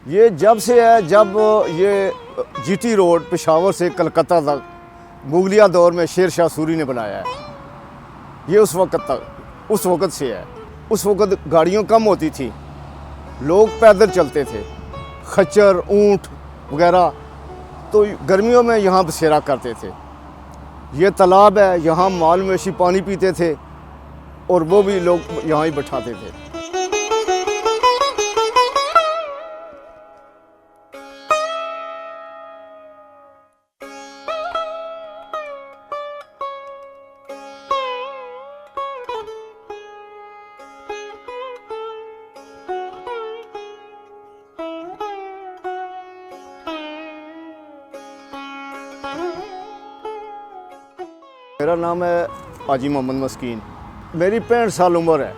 ये जब से है, जब ये जीटी रोड पेशावर से कलकत्ता तक मुगलिया दौर में शेर शाह सूरी ने बनाया है। ये उस वक़्त से है। उस वक़्त गाड़ियाँ कम होती थी, लोग पैदल चलते थे, खच्चर ऊँट वगैरह, तो गर्मियों में यहाँ बसेरा करते थे। ये तालाब है, यहाँ माल मवेशी पानी पीते थे और वो भी लोग यहाँ ही बैठाते थे। मेरा नाम है हाजी मोहम्मद मस्कीन। मेरी 65 साल उम्र है।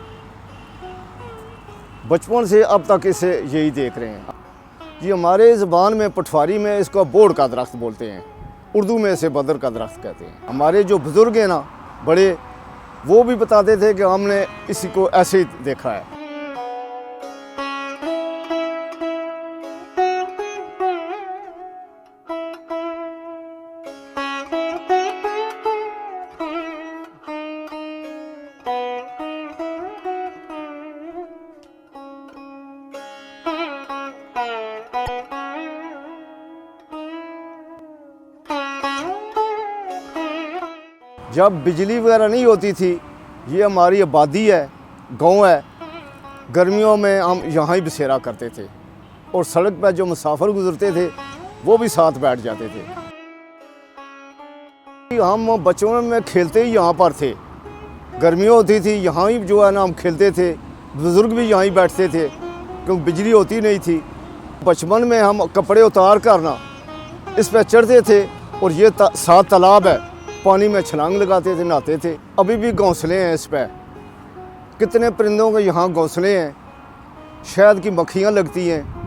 बचपन से अब तक इसे यही देख रहे हैं। ये हमारे ज़बान में पटवारी में इसको बोड़ का दरख्त बोलते हैं, उर्दू में इसे बदर का दरख्त कहते हैं। हमारे जो बुज़ुर्ग हैं ना बड़े, वो भी बताते थे कि हमने इसी को ऐसे ही देखा है। जब बिजली वगैरह नहीं होती थी, ये हमारी आबादी है, गांव है, गर्मियों में हम यहाँ ही बसेरा करते थे और सड़क पर जो मुसाफिर गुजरते थे वो भी साथ बैठ जाते थे। हम बचपन में खेलते ही यहाँ पर थे। गर्मियों होती थी, यहाँ ही जो है ना हम खेलते थे, बुज़ुर्ग भी यहाँ ही बैठते थे क्योंकि बिजली होती नहीं थी। बचपन में हम कपड़े उतार कर ना इस पर चढ़ते थे और ये साथ तालाब है, पानी में छलांग लगाते थे, नहाते थे। अभी भी घोंसले हैं इस पर, कितने परिंदों के यहाँ घोंसले हैं, शहद की मक्खियाँ लगती हैं।